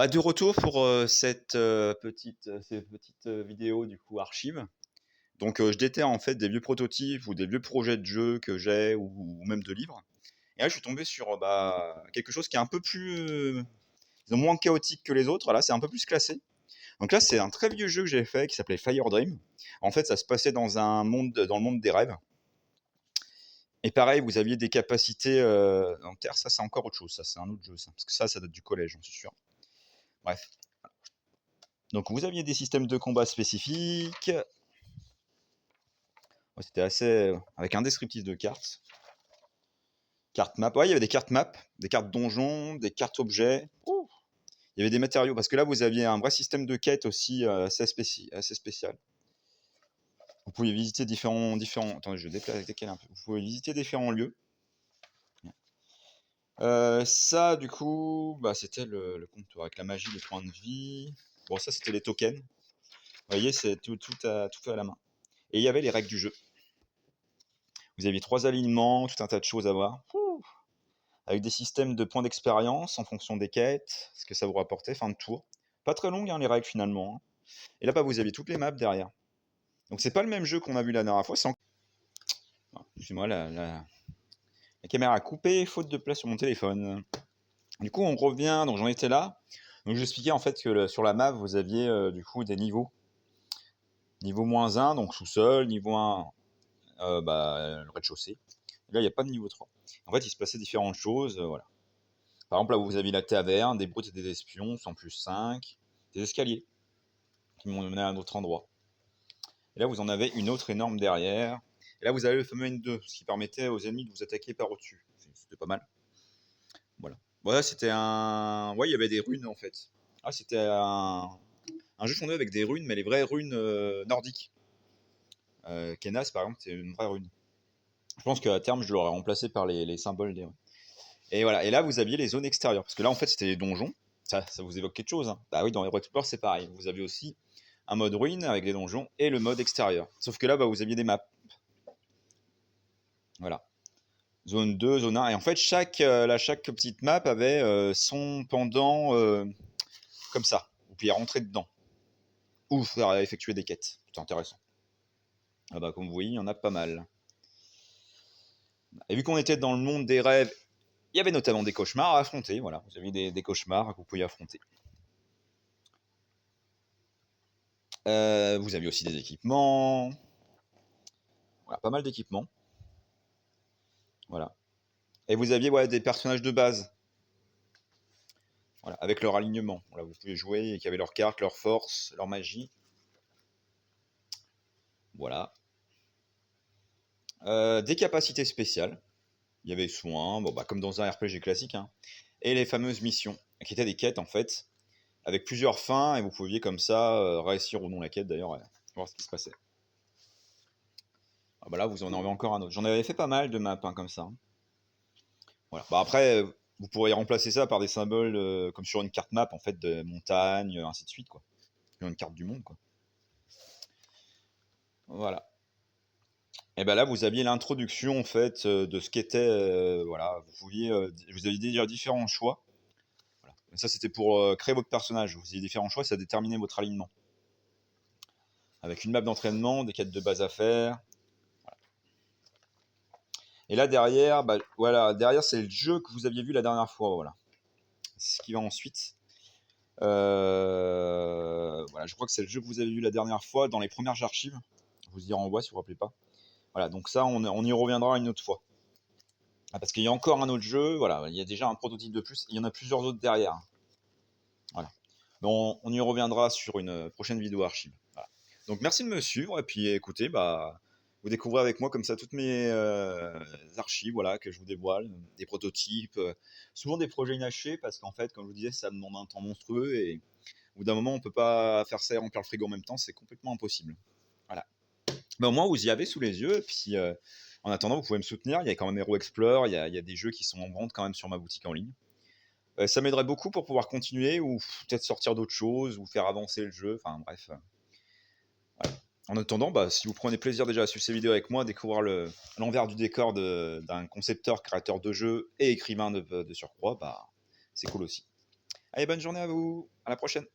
Bah, de retour pour, ces petites, vidéos du coup archives. Donc, je déterre en fait des vieux prototypes ou des vieux projets de jeux que j'ai ou même de livres. Et là, je suis tombé sur, quelque chose qui est un peu plus, disons moins chaotique que les autres. Là, c'est un peu plus classé. Donc là, c'est un très vieux jeu que j'ai fait qui s'appelait Fire Dream. En fait, ça se passait dans le monde des rêves. Et pareil, vous aviez des capacités, en terre, ça c'est encore autre chose, ça c'est un autre jeu ça, parce que ça date du collège, j'en suis sûr. Bref. Donc vous aviez des systèmes de combat spécifiques. Ouais, c'était assez avec un descriptif de cartes. Carte map. Ouais, il y avait des cartes map, des cartes donjons, des cartes objets. Ouh. Il y avait des matériaux parce que là vous aviez un vrai système de quête aussi assez spécial. Vous pouvez visiter différents. Attendez, je décale un peu. Vous pouvez visiter différents lieux. Ça, du coup, bah, c'était le compte avec la magie, les points de vie. Bon, ça, c'était les tokens. Vous voyez, c'est tout fait à la main. Et il y avait les règles du jeu. Vous aviez 3 alignements, tout un tas de choses à voir. Ouh. Avec des systèmes de points d'expérience en fonction des quêtes, ce que ça vous rapportait, fin de tour. Pas très longues, hein, les règles, finalement, hein. Et là, bah, vous aviez toutes les maps derrière. Donc, c'est pas le même jeu qu'on a vu la dernière fois. Excusez-moi, la caméra a coupé, faute de place sur mon téléphone. Du coup, on revient, donc j'en étais là. Donc, j'expliquais en fait que sur la map, vous aviez du coup des niveaux. Niveau -1, donc sous-sol, niveau 1, le rez-de-chaussée. Là, il n'y a pas de niveau 3. En fait, il se passait différentes choses. Voilà. Par exemple, là, vous aviez la taverne, des brutes et des espions, sans plus 5, des escaliers qui m'ont mené à un autre endroit. Et là, vous en avez une autre énorme derrière. Et là, vous avez le fameux N2, ce qui permettait aux ennemis de vous attaquer par au-dessus. C'était pas mal. Voilà. Voilà, c'était un. Ouais, il y avait des runes en fait. Ah, c'était un jeu fondé avec des runes, mais les vraies runes nordiques. Kenas, par exemple, c'est une vraie rune. Je pense qu'à terme, je l'aurais remplacé par les symboles des runes. Et voilà. Et là, vous aviez les zones extérieures. Parce que là, en fait, c'était les donjons. Ça vous évoque quelque chose, hein. Bah oui, dans Hero Explorer, c'est pareil. Vous aviez aussi un mode ruine avec des donjons et le mode extérieur. Sauf que là, bah, vous aviez des maps. Voilà. Zone 2, zone 1. Et en fait, chaque petite map avait son pendant comme ça. Vous pouviez rentrer dedans. Ou faire effectuer des quêtes. C'est intéressant. Ah bah, comme vous voyez, il y en a pas mal. Et vu qu'on était dans le monde des rêves, il y avait notamment des cauchemars à affronter. Voilà, vous avez des cauchemars que vous pouviez affronter. Vous aviez aussi des équipements. Voilà, pas mal d'équipements. Voilà. Et vous aviez des personnages de base. Voilà, avec leur alignement. Voilà, vous pouvez jouer et qui avaient leurs cartes, leurs forces, leur magie. Voilà. Des capacités spéciales. Il y avait soins, bon, bah, comme dans un RPG classique, hein. Et les fameuses missions, qui étaient des quêtes en fait, avec plusieurs fins, et vous pouviez comme ça réussir ou non la quête d'ailleurs, voir ce qui se passait. Ah bah là, vous en avez encore un autre. J'en avais fait pas mal de maps comme ça, hein. Voilà. Bah après, vous pourriez remplacer ça par des symboles comme sur une carte map en fait, de montagne, ainsi de suite, quoi. Une carte du monde, quoi. Voilà. Et ben là, vous aviez l'introduction en fait de ce qu'était, voilà, vous aviez déjà différents choix. Voilà. Et ça, c'était pour créer votre personnage. Vous aviez différents choix, ça déterminait votre alignement. Avec une map d'entraînement, des quêtes de base à faire. Voilà. Et là derrière, bah, voilà, derrière c'est le jeu que vous aviez vu la dernière fois, voilà. C'est ce qui va ensuite. Voilà, je crois que c'est le jeu que vous avez vu la dernière fois dans les premières archives. Je vous y renvoie si vous ne vous rappelez pas. Voilà, donc ça, on y reviendra une autre fois. Ah, parce qu'il y a encore un autre jeu, voilà, il y a déjà un prototype de plus, il y en a plusieurs autres derrière. Voilà. Donc on y reviendra sur une prochaine vidéo archive. Voilà. Donc merci de me suivre et puis écoutez, bah, vous découvrez avec moi comme ça toutes mes archives, voilà, que je vous dévoile, des prototypes, souvent des projets inachevés parce qu'en fait, comme je vous disais, ça demande un temps monstrueux et au bout d'un moment, on peut pas faire ça et remplir le frigo en même temps, c'est complètement impossible. Voilà. Mais au moins, vous y avez sous les yeux et puis en attendant, vous pouvez me soutenir. Il y a quand même Hero Explorer, il y a des jeux qui sont en vente quand même sur ma boutique en ligne. Ça m'aiderait beaucoup pour pouvoir continuer ou peut-être sortir d'autres choses ou faire avancer le jeu. Enfin bref. Voilà. En attendant, bah, si vous prenez plaisir déjà à suivre ces vidéos avec moi, découvrir l'envers du décor d'un concepteur, créateur de jeux et écrivain de surcroît, bah, c'est cool aussi. Allez, bonne journée à vous, à la prochaine.